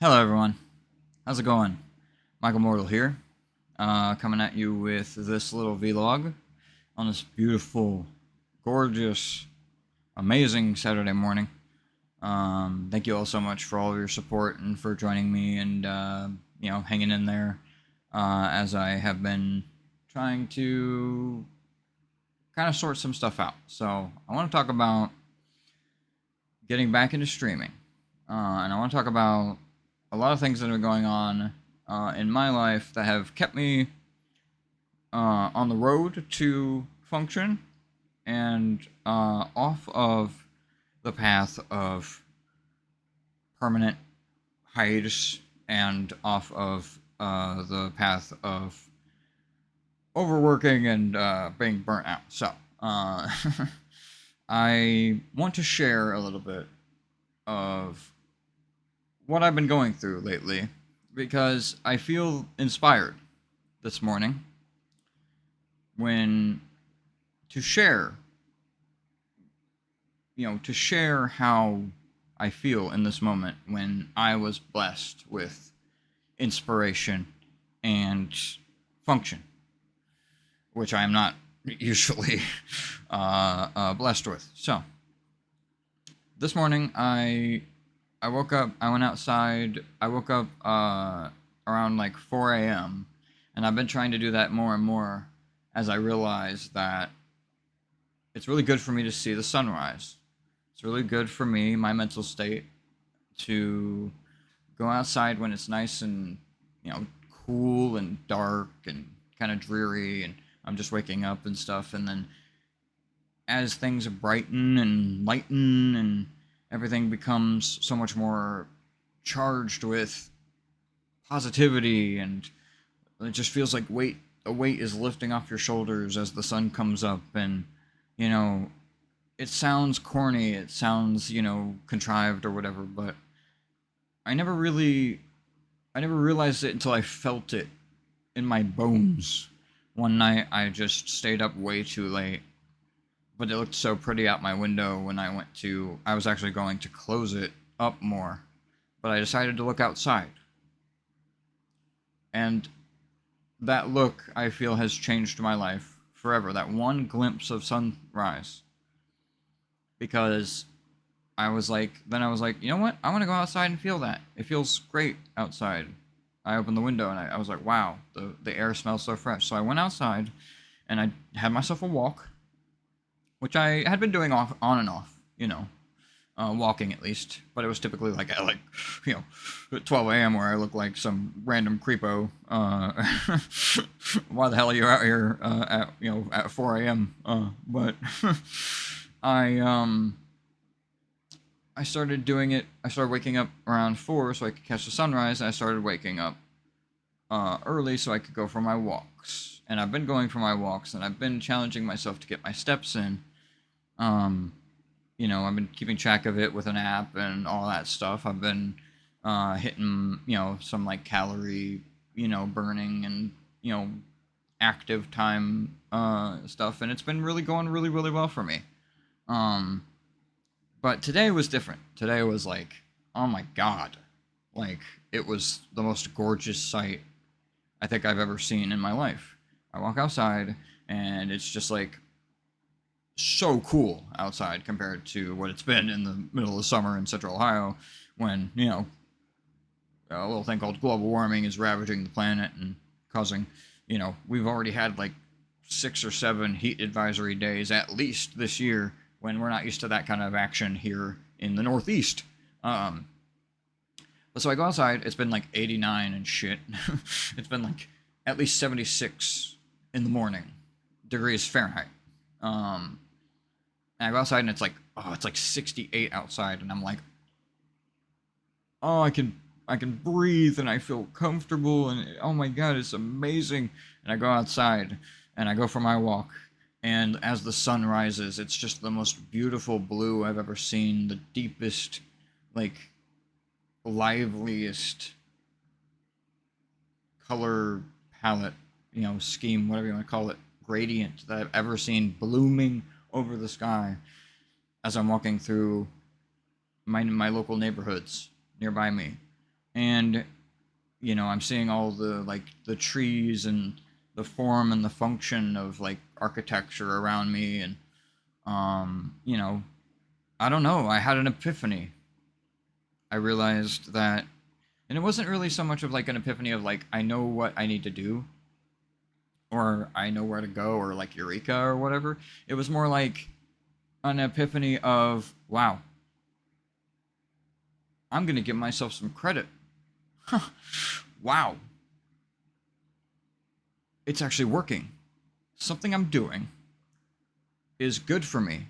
Hello, everyone. How's it going? Michael Mortal here, coming at you with this little vlog on this beautiful, gorgeous, amazing Saturday morning. Thank you all so much for all of your support and for joining me and hanging in there as I have been trying to kind of sort some stuff out. So I want to talk about getting back into streaming, and I want to talk about a lot of things that are going on in my life that have kept me on the road to function and off of the path of permanent hiatus and off of the path of overworking and being burnt out. So, I want to share a little bit of what I've been going through lately because I feel inspired this morning when to share, to share how I feel in this moment when I was blessed with inspiration and function, which I am not usually blessed with. So, this morning I woke up, I went outside, I woke up around like 4 a.m., and I've been trying to do that more and more as I realize that it's really good for me to see the sunrise. It's really good for me, my mental state, to go outside when it's nice and, cool and dark and kind of dreary, and I'm just waking up and stuff, and then as things brighten and lighten and everything becomes so much more charged with positivity, and it just feels like a weight is lifting off your shoulders as the sun comes up. And you know it sounds corny, it sounds contrived or whatever, but i never really I never realized it until I felt it in my bones. One night I just stayed up way too late, but it looked so pretty out my window when I was actually going to close it up more, but I decided to look outside. And that look, I feel, has changed my life forever. That one glimpse of sunrise. Because I was like, you know what? I want to go outside and feel that. It feels great outside. I opened the window and I was like, wow, the air smells so fresh. So I went outside and I had myself a walk, which I had been doing off on and off, walking at least. But it was typically like at you at 12 a.m. where I look like some random creepo. Why the hell are you out here at 4 a.m.? But I I started doing it. I started waking up around 4 so I could catch the sunrise. And I started waking up early so I could go for my walks. And I've been going for my walks, and I've been challenging myself to get my steps in. Um, I've been keeping track of it with an app and all that stuff. I've been hitting, some like calorie, burning and, active time stuff. And it's been really going really, really well for me. Um, but today was different. Today was like, oh my God. Like, it was the most gorgeous sight I think I've ever seen in my life. I walk outside, and it's just like so cool outside compared to what it's been in the middle of summer in central Ohio when, a little thing called global warming is ravaging the planet and causing, we've already had like 6 or 7 heat advisory days at least this year when we're not used to that kind of action here in the Northeast. But so I go outside, it's been like 89 and shit. It's been like at least 76 in the morning degrees Fahrenheit. And I go outside and it's like 68 outside, and I'm like, oh, I can breathe and I feel comfortable, and oh my God, it's amazing. And I go outside and I go for my walk, and as the sun rises, it's just the most beautiful blue I've ever seen, the deepest, like, liveliest color palette, scheme, whatever you want to call it, gradient that I've ever seen blooming over the sky as I'm walking through my local neighborhoods nearby me. And I'm seeing all the trees and the form and the function of like architecture around me, and you know, I don't know, I had an epiphany. I realized that, and it wasn't really so much of like an epiphany of like I know what I need to do or I know where to go or like eureka or whatever. It was more like an epiphany of wow, I'm going to give myself some credit. Wow, it's actually working. Something I'm doing is good for me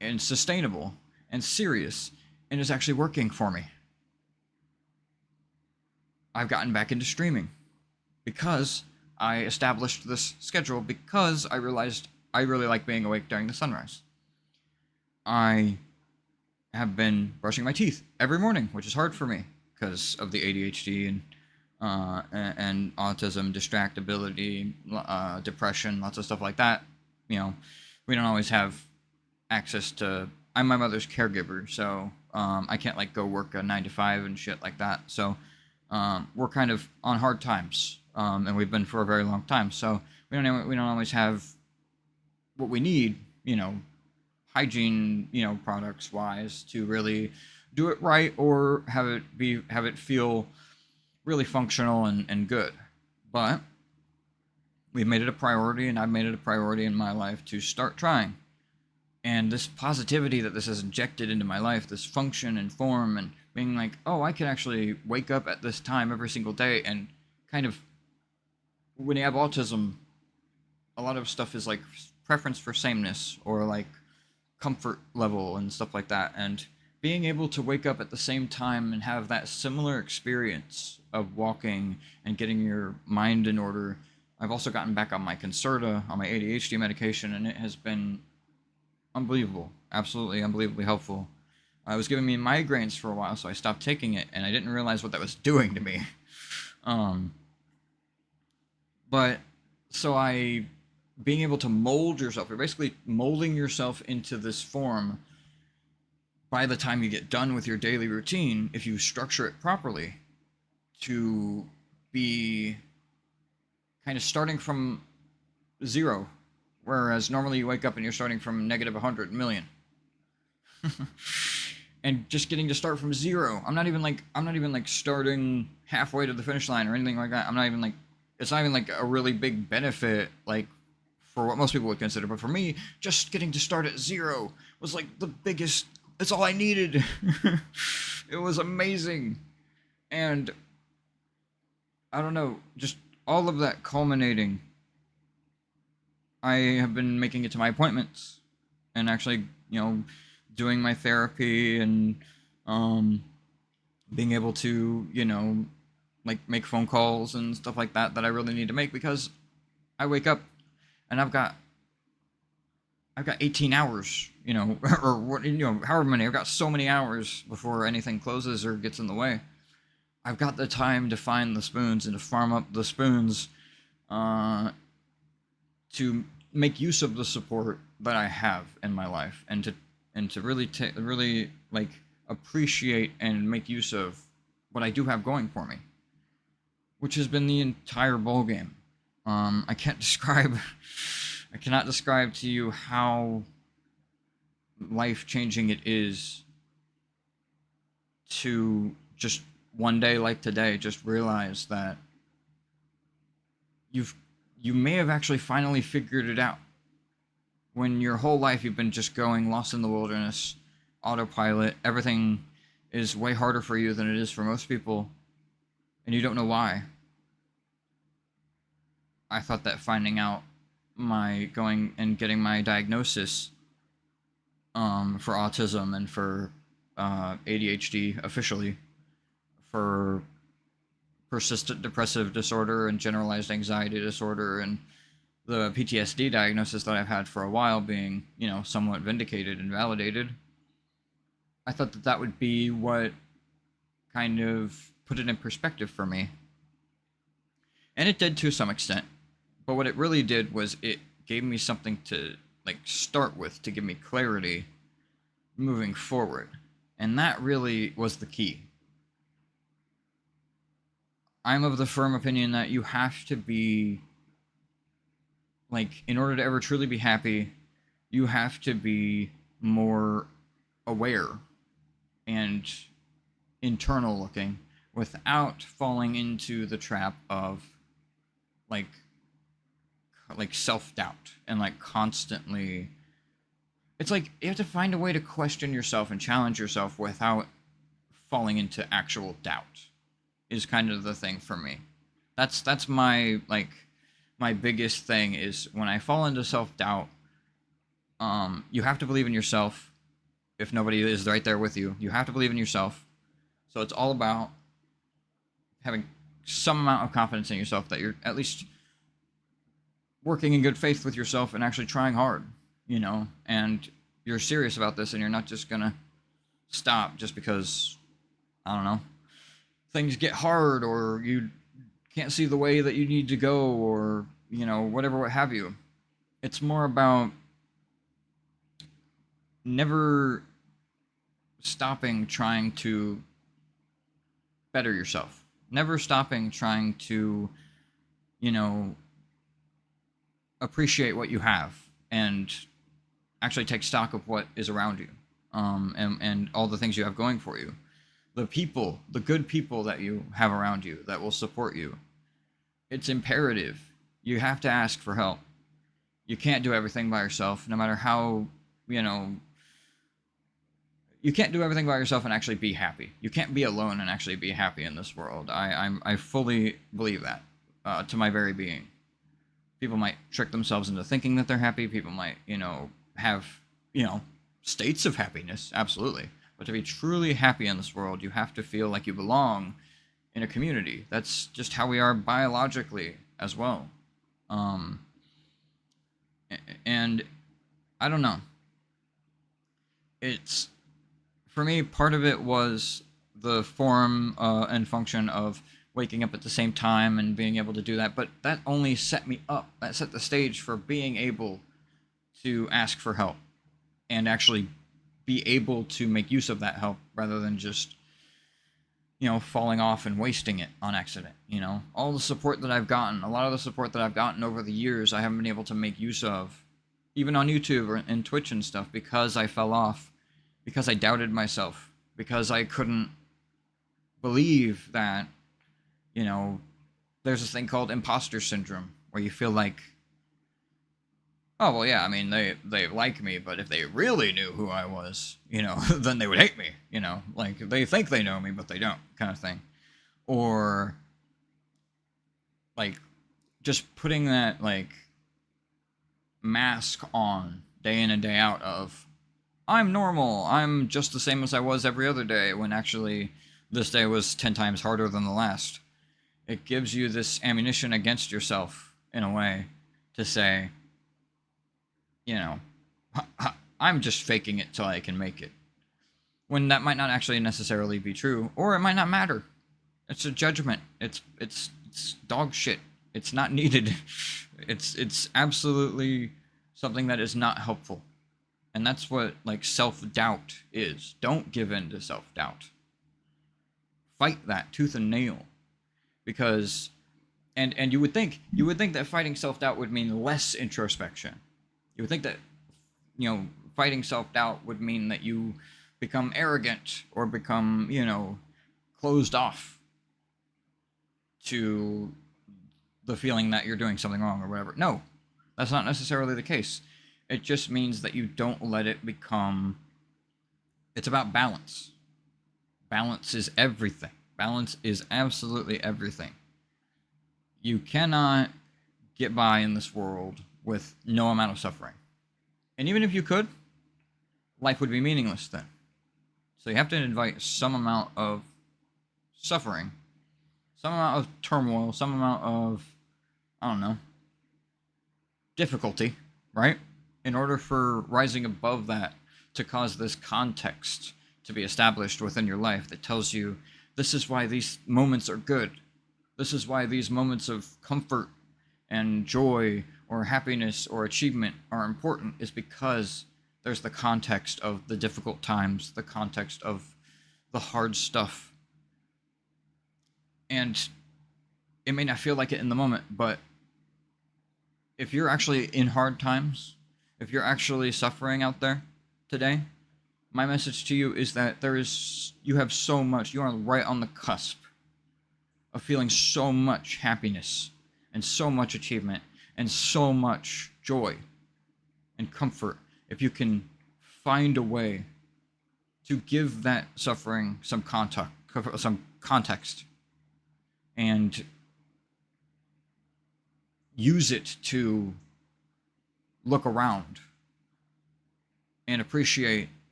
and sustainable and serious and is actually working for me. I've gotten back into streaming because I established this schedule because I realized I really like being awake during the sunrise. I have been brushing my teeth every morning, which is hard for me because of the ADHD and autism, distractibility, depression, lots of stuff like that. You know, we don't always have access to. I'm my mother's caregiver, so I can't like go work a 9 to 5 and shit like that. So we're kind of on hard times, and we've been for a very long time. So we don't always have what we need, hygiene, products wise, to really do it right or have it feel really functional and good. But we've made it a priority, and I've made it a priority in my life to start trying. And this positivity that this has injected into my life, this function and form, and being like, oh, I can actually wake up at this time every single day, and kind of, when you have autism, a lot of stuff is like preference for sameness or like comfort level and stuff like that. And being able to wake up at the same time and have that similar experience of walking and getting your mind in order. I've also gotten back on my Concerta, on my ADHD medication, and it has been unbelievable, absolutely unbelievably helpful. It was giving me migraines for a while, so I stopped taking it, and I didn't realize what that was doing to me. Um, but so I, being able to mold yourself, you're basically molding yourself into this form. By the time you get done with your daily routine, if you structure it properly, to be kind of starting from zero, whereas normally you wake up and you're starting from negative 100 million. And just getting to start from zero. I'm not even like starting halfway to the finish line or anything like that. I'm not even like It's not even like a really big benefit like for what most people would consider, but for me, just getting to start at zero was like the biggest. It's all I needed. It was amazing. And I don't know, just all of that culminating, I have been making it to my appointments and actually, doing my therapy and um, being able to, like make phone calls and stuff like that I really need to make because I wake up and I've got 18 hours, or what, however many. I've got so many hours before anything closes or gets in the way. I've got the time to find the spoons and to farm up the spoons, uh, to make use of the support that I have in my life, and to really like appreciate and make use of what I do have going for me, which has been the entire ball game. I can't describe, I cannot describe to you how life changing it is to just one day like today just realize that you've you may have actually finally figured it out when your whole life you've been just going lost in the wilderness, autopilot. Everything is way harder for you than it is for most people, and you don't know why. I thought that finding out, my going and getting my diagnosis for autism and for ADHD officially, for persistent depressive disorder and generalized anxiety disorder, and the PTSD diagnosis that I've had for a while being, somewhat vindicated and validated. I thought that would be what kind of put it in perspective for me. And it did to some extent. But what it really did was it gave me something to like start with to give me clarity moving forward. And that really was the key. I'm of the firm opinion that you have to be, like, in order to ever truly be happy, you have to be more aware and internal looking without falling into the trap of like self-doubt and like constantly, it's like you have to find a way to question yourself and challenge yourself without falling into actual doubt is kind of the thing for me. That's my like my biggest thing is when I fall into self-doubt. You have to believe in yourself. If nobody is right there with you, you have to believe in yourself. So it's all about having some amount of confidence in yourself that you're at least working in good faith with yourself and actually trying hard, and you're serious about this and you're not just gonna stop just because, I don't know, things get hard or you can't see the way that you need to go or, whatever, what have you. It's more about never stopping trying to better yourself, never stopping trying to, you know, appreciate what you have and actually take stock of what is around you, and all the things you have going for you. The people, the good people that you have around you that will support you. It's imperative. You have to ask for help. You can't do everything by yourself, no matter how, you can't do everything by yourself and actually be happy. You can't be alone and actually be happy in this world. I fully believe that, to my very being. People might trick themselves into thinking that they're happy. People might, have, states of happiness, absolutely. But to be truly happy in this world, you have to feel like you belong in a community. That's just how we are biologically as well. Um, and I don't know. It's, for me, part of it was the form and function of waking up at the same time and being able to do that. But that only set me up. That set the stage for being able to ask for help and actually be able to make use of that help rather than just, falling off and wasting it on accident. All the support that I've gotten, a lot of the support that I've gotten over the years, I haven't been able to make use of, even on YouTube or in Twitch and stuff, because I fell off, because I doubted myself, because I couldn't believe that, there's this thing called imposter syndrome where you feel like, oh, well, yeah, I mean, they like me, but if they really knew who I was, then they would hate me, like they think they know me, but they don't, kind of thing. Or like just putting that like mask on day in and day out of, I'm normal, I'm just the same as I was every other day, when actually this day was 10 times harder than the last. It gives you this ammunition against yourself in a way to say, you know, I'm just faking it till I can make it. When that might not actually necessarily be true, or it might not matter. It's a judgment. It's dog shit. It's not needed. It's absolutely something that is not helpful. And that's what like self-doubt is. Don't give in to self-doubt. Fight that tooth and nail. Because and you would think that fighting self-doubt would mean less introspection. You would think that, fighting self-doubt would mean that you become arrogant or become, closed off to the feeling that you're doing something wrong or whatever. No, that's not necessarily the case. It just means that you don't let it become, it's about balance. Balance is everything. Balance is absolutely everything. You cannot get by in this world with no amount of suffering. And even if you could, life would be meaningless then. So you have to invite some amount of suffering, some amount of turmoil, some amount of, I don't know, difficulty, right? In order for rising above that to cause this context to be established within your life that tells you, this is why these moments are good. This is why these moments of comfort and joy or happiness or achievement are important, is because there's the context of the difficult times, the context of the hard stuff. And It may not feel like it in the moment, but if you're actually in hard times, if you're actually suffering out there today, my message to you is that you have so much, you are right on the cusp of feeling so much happiness and so much achievement and so much joy and comfort if you can find a way to give that suffering some context and use it to look around and appreciate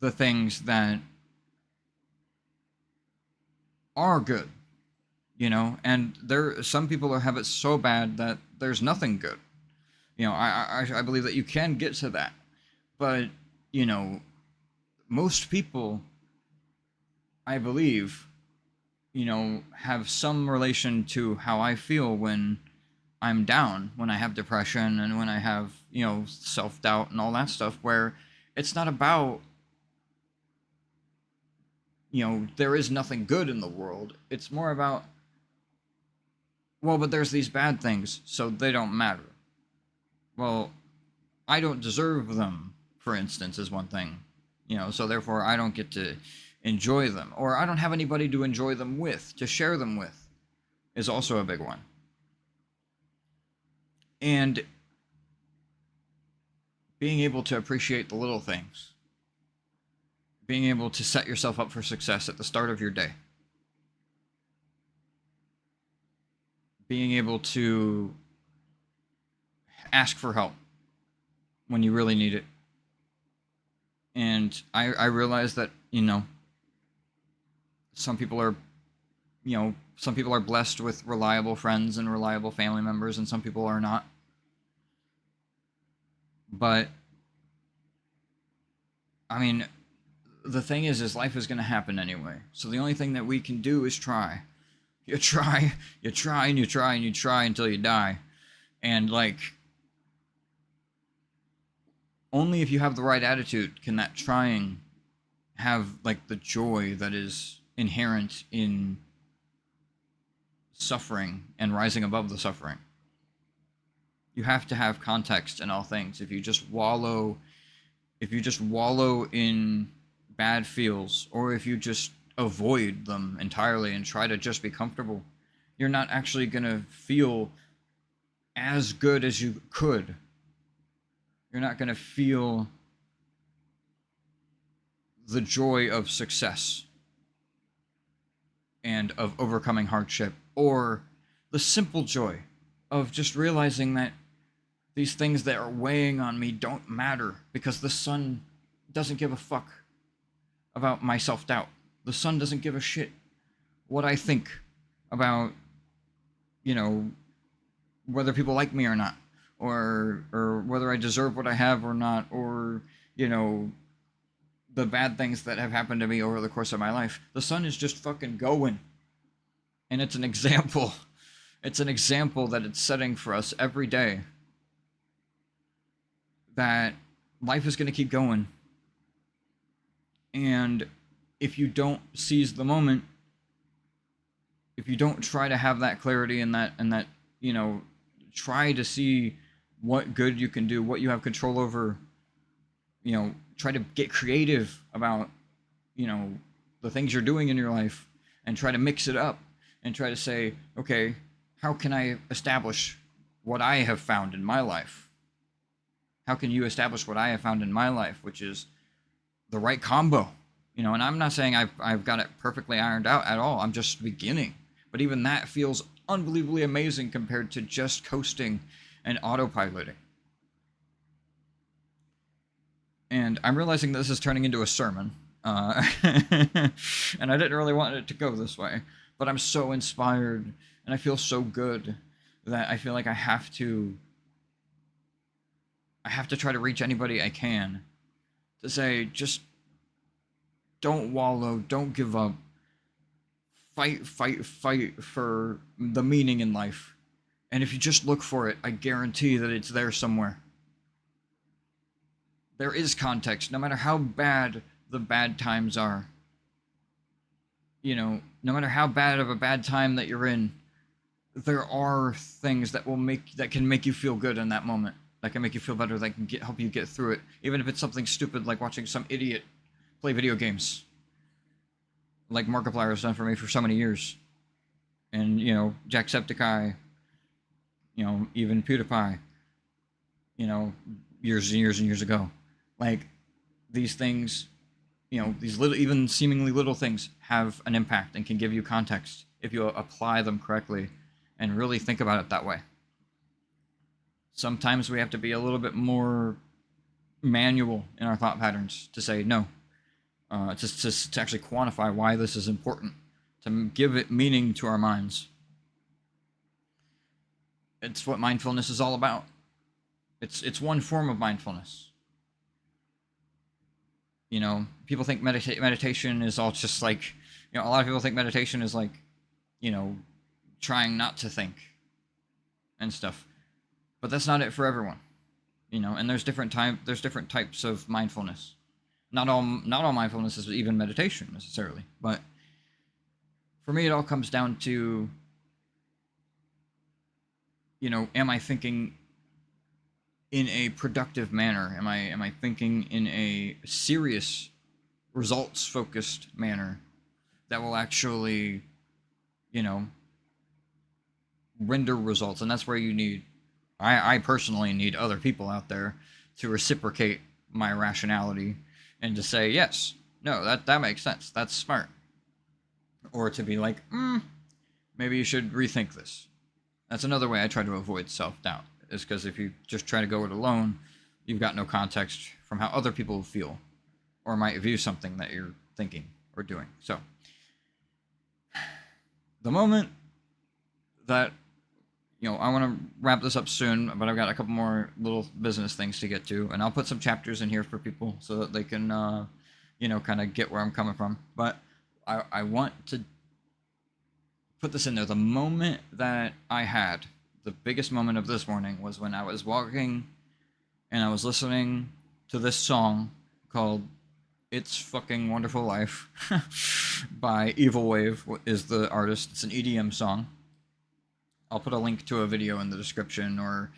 the things that are good, and some people have it so bad that there's nothing good. I believe that you can get to that, but you know most people, I believe, have some relation to how I feel when I'm down, when I have depression, and when I have, self doubt and all that stuff, where it's not about, there is nothing good in the world. It's more about, well, but there's these bad things, so they don't matter. Well, I don't deserve them, for instance, is one thing. So therefore I don't get to enjoy them, or I don't have anybody to enjoy them with, to share them with, is also a big one. And being able to appreciate the little things, being able to set yourself up for success at the start of your day, being able to ask for help when you really need it. And I realize that, some people are blessed with reliable friends and reliable family members, and some people are not. But I mean, the thing is life is going to happen anyway. So the only thing that we can do is try. You try, you try, and you try, and you try until you die. And only if you have the right attitude can that trying have the joy that is inherent in suffering and rising above the suffering. You have to have context in all things. If you just wallow in bad feels, or if you just avoid them entirely and try to just be comfortable, you're not actually going to feel as good as you could. You're not going to feel the joy of success and of overcoming hardship, or the simple joy of just realizing that these things that are weighing on me don't matter, because the sun doesn't give a fuck about my self-doubt. The sun doesn't give a shit what I think about, whether people like me or not, or whether I deserve what I have or not, or, the bad things that have happened to me over the course of my life. The sun is just fucking going. And it's an example. It's an example that it's setting for us every day that life is going to keep going. And if you don't seize the moment, if you don't try to have that clarity and that try to see what good you can do, what you have control over, try to get creative about, the things you're doing in your life, and try to mix it up and try to say, okay, how can I establish what I have found in my life? How can you establish what I have found in my life, which is the right combo? And I'm not saying I've got it perfectly ironed out at all. I'm just beginning. But even that feels unbelievably amazing compared to just coasting and autopiloting. And I'm realizing this is turning into a sermon. And I didn't really want it to go this way. But I'm so inspired, and I feel so good that I feel like I have to try to reach anybody I can to say, just don't wallow, don't give up. Fight for the meaning in life. And if you just look for it, I guarantee that it's there somewhere. There is context, no matter how bad the bad times are. no matter how bad of a bad time that you're in, there are things that can make you feel good in that moment. That can make you feel better. That can help you get through it, even if it's something stupid like watching some idiot play video games, like Markiplier has done for me for so many years, and Jacksepticeye, even PewDiePie, you know, years and years and years ago. Like these things, these little, even seemingly little things have an impact and can give you context if you apply them correctly and really think about it that way. Sometimes we have to be a little bit more manual in our thought patterns to say no, to actually quantify why this is important, to give it meaning to our minds. It's what mindfulness is all about. It's one form of mindfulness. People think meditation is all just like, a lot of people think meditation is like, trying not to think and stuff. But that's not it for everyone. And there's different types of mindfulness. Not all mindfulness is even meditation necessarily, but for me it all comes down to, am I thinking in a productive manner? Am I thinking in a serious, results focused manner that will actually, render results? And that's where you need, I personally need other people out there to reciprocate my rationality and to say, yes, no, that makes sense, that's smart. Or to be like, maybe you should rethink this. That's another way I try to avoid self-doubt, is because if you just try to go it alone, you've got no context from how other people feel or might view something that you're thinking or doing. So, the moment that, I want to wrap this up soon, but I've got a couple more little business things to get to, and I'll put some chapters in here for people so that they can, kind of get where I'm coming from. But I want to put this in there. The moment that I had, the biggest moment of this morning was when I was walking and I was listening to this song called It's Fucking Wonderful Life by Evilwave is the artist. It's an EDM song. I'll put a link to a video in the description, or,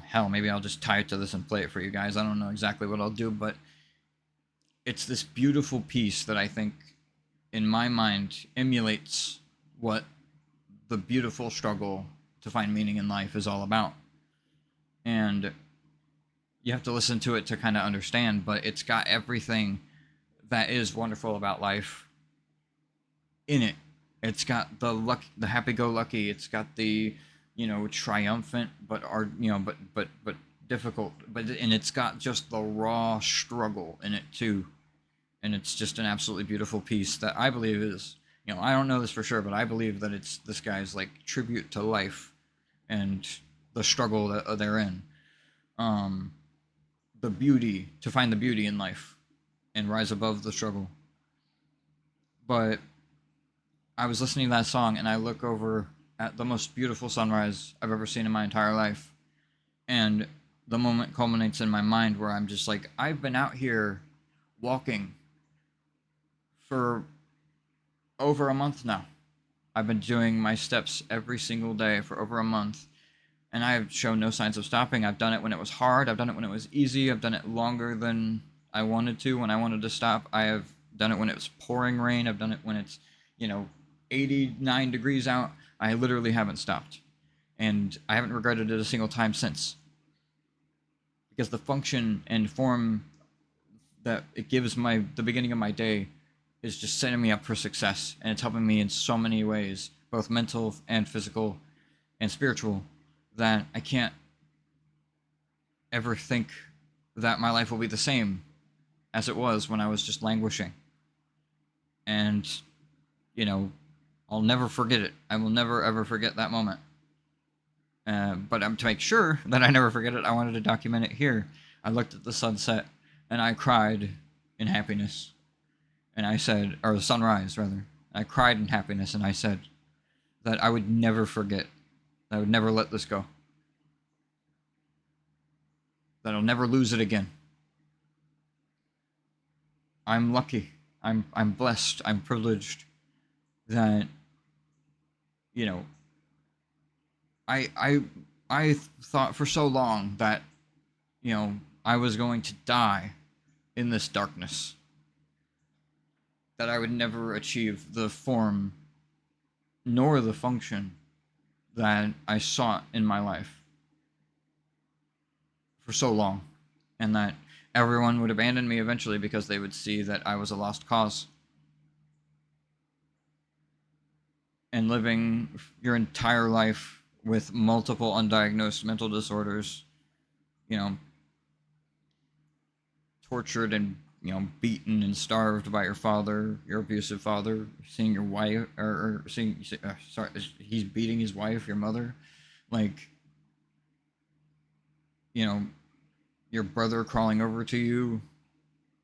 hell, maybe I'll just tie it to this and play it for you guys. I don't know exactly what I'll do, but it's this beautiful piece that I think, in my mind, emulates what the beautiful struggle to find meaning in life is all about. And you have to listen to it to kind of understand, but it's got everything that is wonderful about life in it. It's got the happy-go-lucky. It's got the, triumphant, but difficult. And it's got just the raw struggle in it too. And it's just an absolutely beautiful piece that I believe is, I don't know this for sure, but I believe that it's this guy's like tribute to life and the struggle that they're in. The beauty, to find the beauty in life and rise above the struggle. But I was listening to that song and I look over at the most beautiful sunrise I've ever seen in my entire life. And the moment culminates in my mind where I'm just like, I've been out here walking for over a month now. I've been doing my steps every single day for over a month. And I have shown no signs of stopping. I've done it when it was hard. I've done it when it was easy. I've done it longer than I wanted to when I wanted to stop. I have done it when it was pouring rain. I've done it when it's, 89 degrees out. I literally haven't stopped. And I haven't regretted it a single time since. Because the function and form that it gives the beginning of my day is just setting me up for success. And it's helping me in so many ways, both mental and physical and spiritual, that I can't ever think that my life will be the same as it was when I was just languishing. And, I'll never forget it. I will never, ever forget that moment. But to make sure that I never forget it, I wanted to document it here. I looked at the sunset and I cried in happiness. And I said, or the sunrise, rather. I cried in happiness and I said that I would never forget. I would never let this go. That I'll never lose it again. I'm lucky. I'm blessed. I'm privileged that, you know, I I I thought for so long that, I was going to die in this darkness, that I would never achieve the form nor the function that I sought in my life for so long, and that everyone would abandon me eventually because they would see that I was a lost cause. And living your entire life with multiple undiagnosed mental disorders, you know, tortured and, beaten and starved by your father, your abusive father, seeing your wife, or seeing, sorry, he's beating his wife, your mother, like, you know, your brother crawling over to you.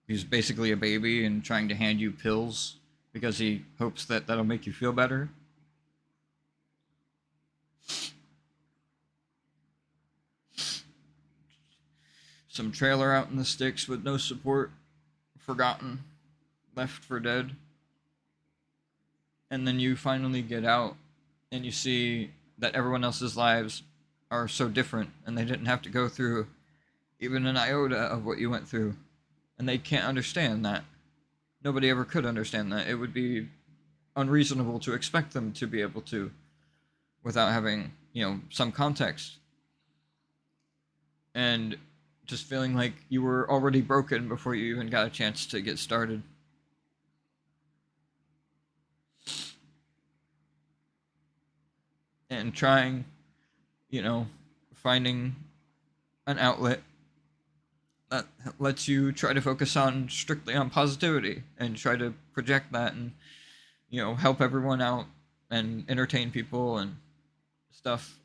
He's basically a baby and trying to hand you pills because he hopes that that'll make you feel better. Some trailer out in the sticks with no support, forgotten, left for dead. And then you finally get out and you see that everyone else's lives are so different and they didn't have to go through even an iota of what you went through. And they can't understand that. Nobody ever could understand that. It would be unreasonable to expect them to be able to without having, some context. And just feeling like you were already broken before you even got a chance to get started. And trying, you know, finding an outlet that lets you try to focus on strictly on positivity and try to project that and, help everyone out and entertain people and stuff,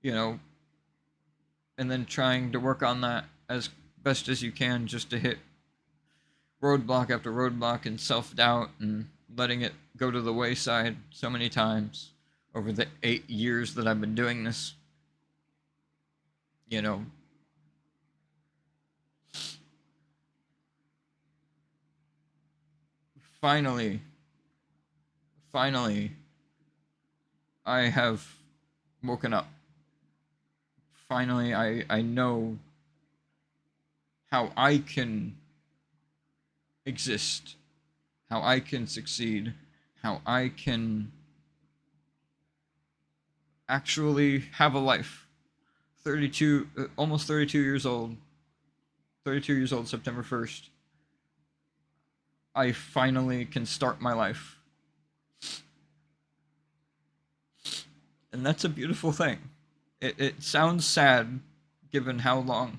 you know, and then trying to work on that as best as you can just to hit roadblock after roadblock and self doubt and letting it go to the wayside so many times over the 8 years that I've been doing this. You know, finally, finally, I have woken up. Finally, I know how I can exist, how I can succeed, how I can actually have a life. 32, almost 32 years old, 32 years old, September 1st. I finally can start my life. And that's a beautiful thing. It sounds sad given how long,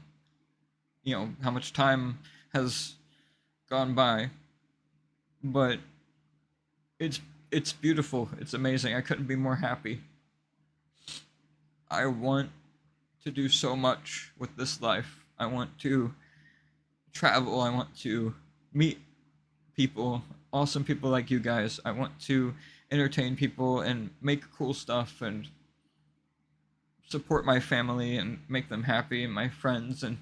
how much time has gone by, but it's it's beautiful. It's amazing. I couldn't be more happy. I want to do so much with this life. I want to travel. I want to meet people, awesome people like you guys. I want to entertain people and make cool stuff and support my family and make them happy and my friends, and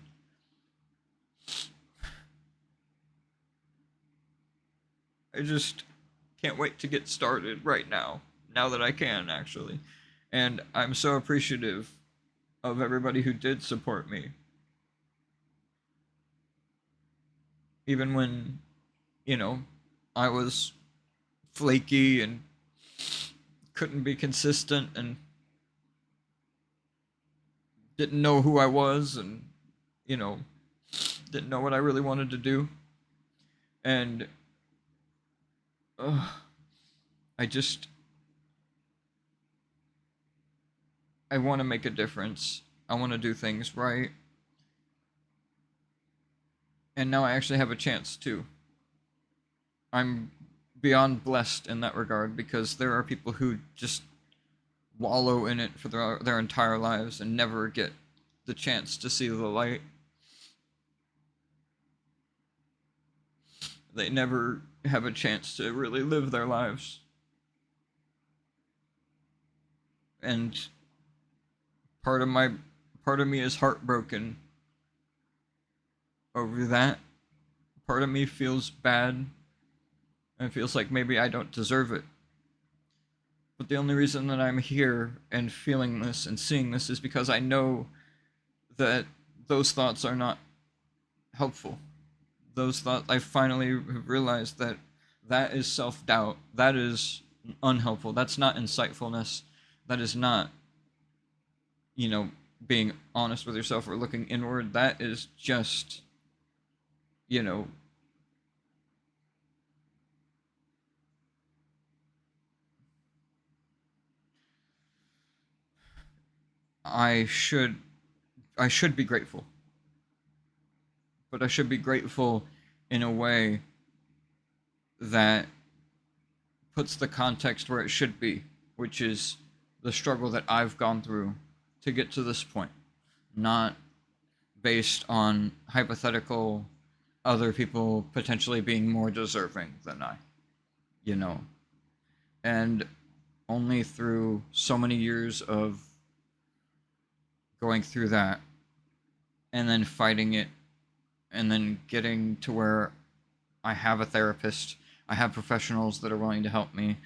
I just can't wait to get started right now that I can actually. And I'm so appreciative of everybody who did support me even when, you know, I was flaky and couldn't be consistent and didn't know who I was and, you know, didn't know what I really wanted to do. And uh, I just, I want to make a difference. I want to do things right. And now I actually have a chance to. I'm beyond blessed in that regard because there are people who just wallow in it for their entire lives and never get the chance to see the light. They never have a chance to really live their lives. And part of my part of me is heartbroken over that. Part of me feels bad And it feels like maybe I don't deserve it. But the only reason that I'm here and feeling this and seeing this is because I know that those thoughts are not helpful. Those thoughts, I finally realized that that is self doubt. That is unhelpful. That's not insightfulness. That is not, you know, being honest with yourself or looking inward. That is just, you know, I should I should be grateful, but I should be grateful in a way that puts the context where it should be, which is the struggle that I've gone through to get to this point, not based on hypothetical other people potentially being more deserving than I, you know. And only through so many years of going through that and then fighting it and then getting to where I have a therapist, I have professionals that are willing to help me.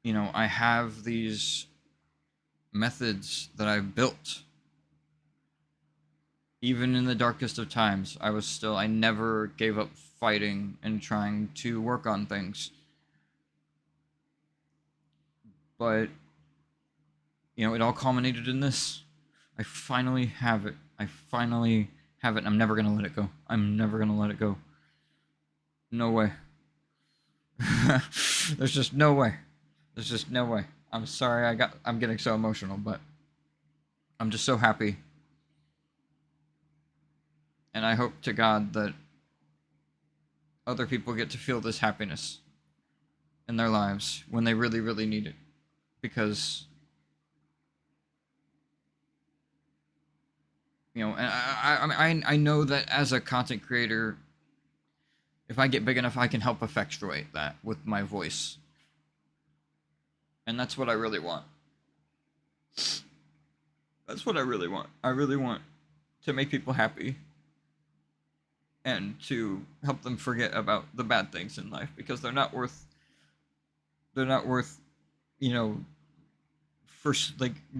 You know, I have these methods that I've built. Even in the darkest of times, I never gave up fighting and trying to work on things. But, you know, it all culminated in this. I finally have it. I finally have it. And I'm never going to let it go. I'm never going to let it go. No way. There's just no way. There's just no way. I'm sorry I'm getting so emotional, but I'm just so happy. And I hope to God that other people get to feel this happiness in their lives when they really, really need it. Because, you know, and I know that as a content creator, if I get big enough, I can help effectuate that with my voice. And that's what I really want. That's what I really want. I really want to make people happy and to help them forget about the bad things in life because they're not worth, you know,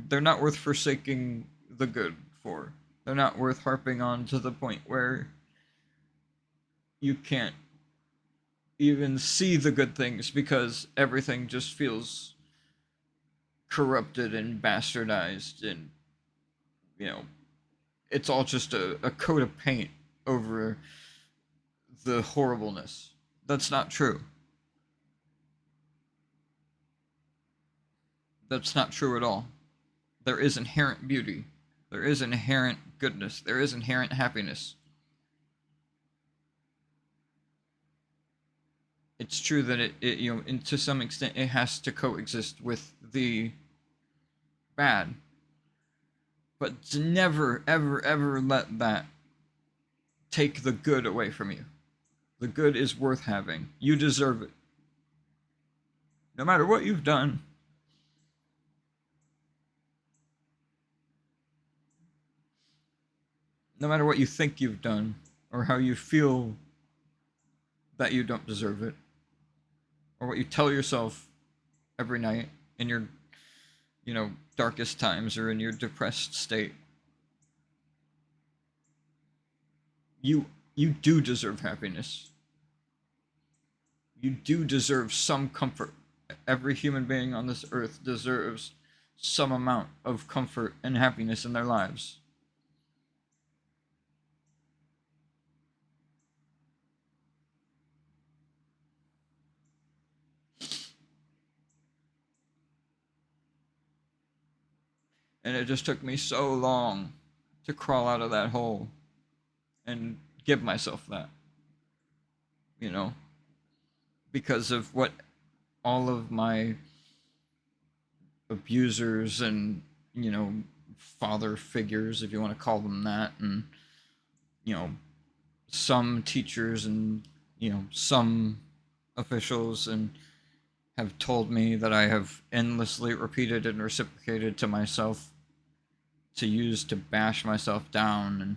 they're not worth forsaking the good for. They're not worth harping on to the point where you can't even see the good things because everything just feels corrupted and bastardized, and you know, it's all just a coat of paint over the horribleness. That's not true. That's not true at all. There is inherent beauty. There is inherent goodness. There is inherent happiness. It's true that it you know, and to some extent, it has to coexist with the bad. But to never, ever, ever let that take the good away from you. The good is worth having. You deserve it. No matter what you've done, no matter what you think you've done, or how you feel that you don't deserve it, or what you tell yourself every night in your, you know, darkest times or in your depressed state, you you do deserve happiness. You do deserve some comfort. Every human being on this earth deserves some amount of comfort and happiness in their lives. And it just took me so long to crawl out of that hole and give myself that, you know, because of what all of my abusers and, you know, father figures, if you want to call them that, and, you know, some teachers and, you know, some officials and have told me that I have endlessly repeated and reciprocated to myself to use to bash myself down. And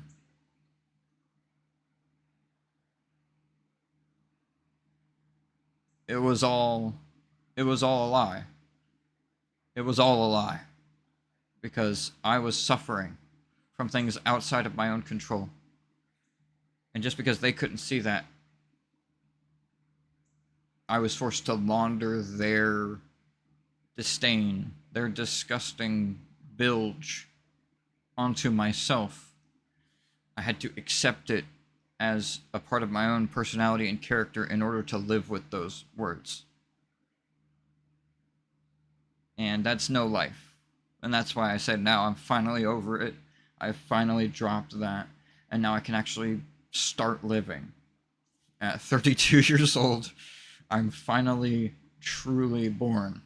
it was all it was all a lie. It was all a lie because I was suffering from things outside of my own control. And just because they couldn't see that, I was forced to launder their disdain, their disgusting bilge onto myself. I had to accept it as a part of my own personality and character in order to live with those words. And that's no life. And that's why I said now I'm finally over it. I finally dropped that. And now I can actually start living. At 32 years old, I'm finally truly born.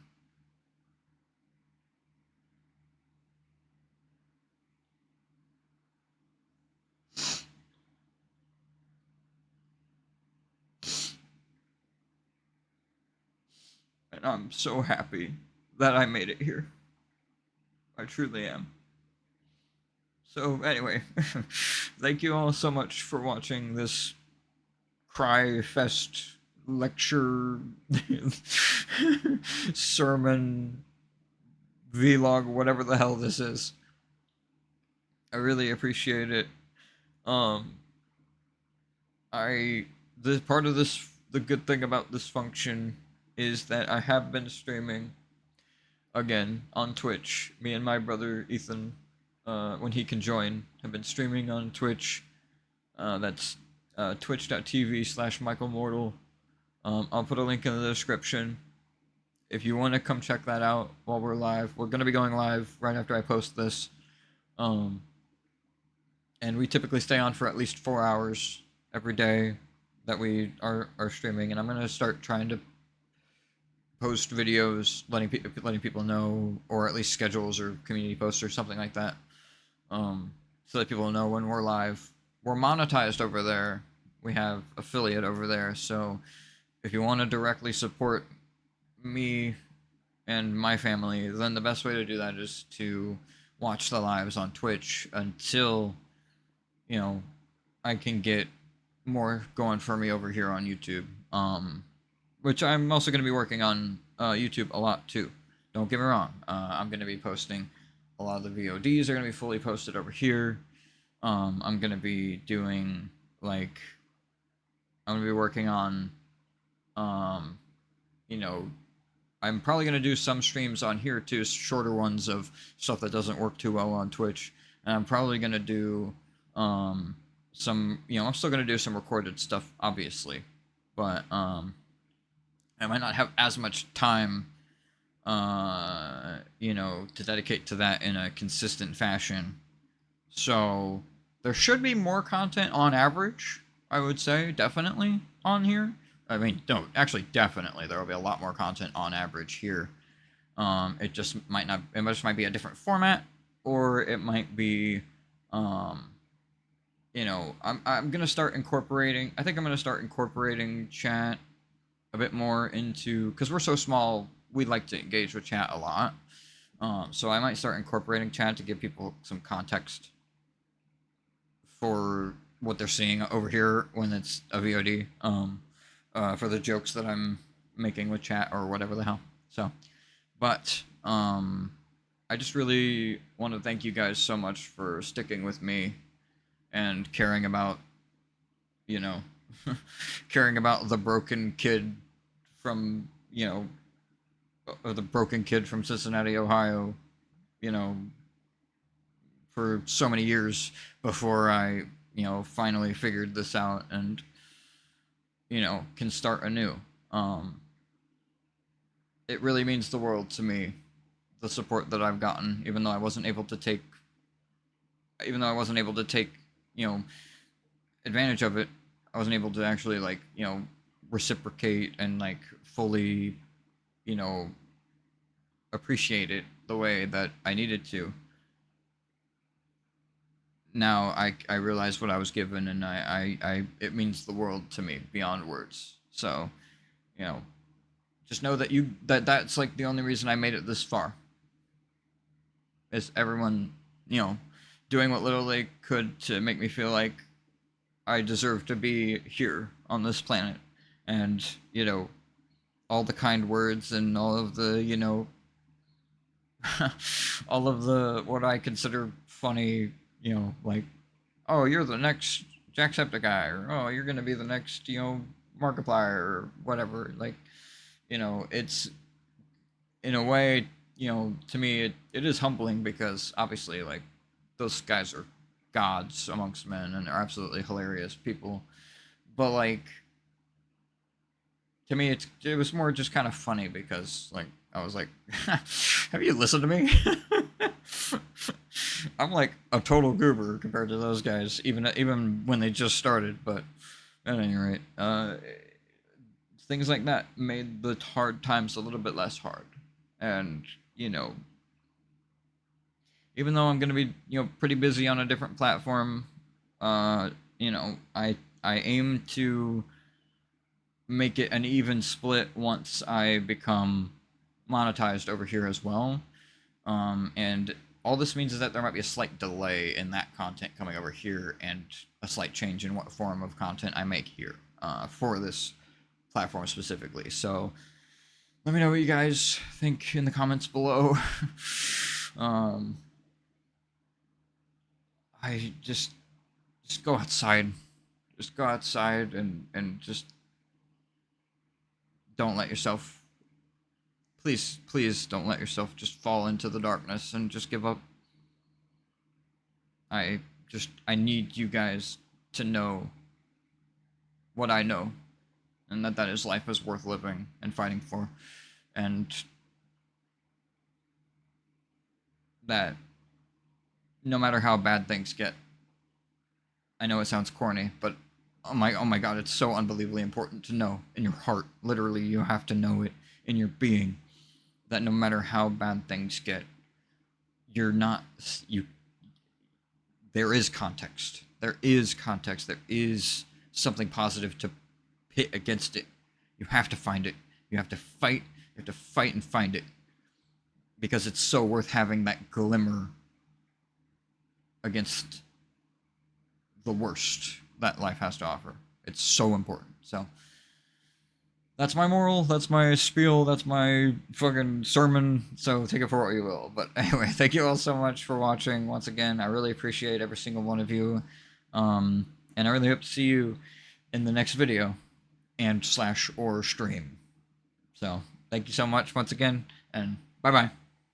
And I'm so happy that I made it here. I truly am. So, anyway, thank you all so much for watching this cry fest lecture sermon vlog, whatever the hell this is. I really appreciate it. Um, this part of this, the good thing about this function is that I have been streaming again on Twitch. Me and my brother Ethan, when he can join, have been streaming on Twitch. That's twitch.tv/Michael Mortal. I'll put a link in the description if you want to come check that out while we're live. We're going to be going live right after I post this. And we typically stay on for at least 4 hours every day that we are streaming. And I'm going to start trying to post videos, letting people know, or at least schedules or community posts or something like that, so that people know when we're live. We're monetized over there. We have affiliate over there, so if you want to directly support me and my family, then the best way to do that is to watch the lives on Twitch until, you know, I can get more going for me over here on YouTube. Which I'm also going to be working on YouTube a lot too. Don't get me wrong. I'm going to be posting a lot of the VODs are going to be fully posted over here. I'm going to be doing I'm going to be working on, you know, I'm probably going to do some streams on here too, shorter ones of stuff that doesn't work too well on Twitch. And I'm probably going to do some, I'm still going to do some recorded stuff, obviously. But I might not have as much time, to dedicate to that in a consistent fashion. So there should be more content on average, I would say, definitely on here. I mean, no, actually, definitely there will be a lot more content on average here. It just might not. It just might be a different format, or it might be, I'm gonna start incorporating. I think I'm gonna start incorporating chat a bit more into, because we're so small, we like to engage with chat a lot. So I might start incorporating chat to give people some context for what they're seeing over here when it's a VOD. For the jokes that I'm making with chat or whatever the hell. So, but I just really want to thank you guys so much for sticking with me and caring about, caring about the broken kid from, or the broken kid from Cincinnati, Ohio, for so many years before I, finally figured this out and, can start anew. It really means the world to me, the support that I've gotten, even though I wasn't able to take, advantage of it. I wasn't able to actually reciprocate and fully, appreciate it the way that I needed to. Now I realize what I was given, and I it means the world to me beyond words. So, just know that that's the only reason I made it this far. Is everyone, doing what little they could to make me feel like I deserve to be here on this planet, and all the kind words and all of the, all of the what I consider funny, like, oh, you're the next Jacksepticeye, or oh, you're gonna be the next, Markiplier, or whatever. Like, it's in a way, to me, it is humbling because obviously, like, those guys are gods amongst men and are absolutely hilarious people. But like, to me, it was more just kind of funny because like I was like, have you listened to me? I'm like a total goober compared to those guys, even when they just started. But at any rate, things like that made the hard times a little bit less hard. And you know, even though I'm gonna be pretty busy on a different platform, uh, I aim to make it an even split once I become monetized over here as well. And all this means is that there might be a slight delay in that content coming over here and a slight change in what form of content I make here for this platform specifically. So let me know what you guys think in the comments below. um, I just go outside. Just go outside and just don't let yourself please don't let yourself just fall into the darkness and just give up. I need you guys to know what I know, and that is life is worth living and fighting for, and that no matter how bad things get, I know it sounds corny, but oh my god, it's so unbelievably important to know in your heart. Literally, you have to know it in your being that no matter how bad things get, you're not you there is context. There is context. There is something positive to pit against it. You have to find it. You have to fight. You have to fight and find it. Because it's so worth having that glimmer against the worst that life has to offer. It's so important. So that's my moral. That's my spiel. That's my fucking sermon. So take it for what you will. But anyway, thank you all so much for watching. Once again, I really appreciate every single one of you. And I really hope to see you in the next video and/or stream. So thank you so much once again, and bye bye.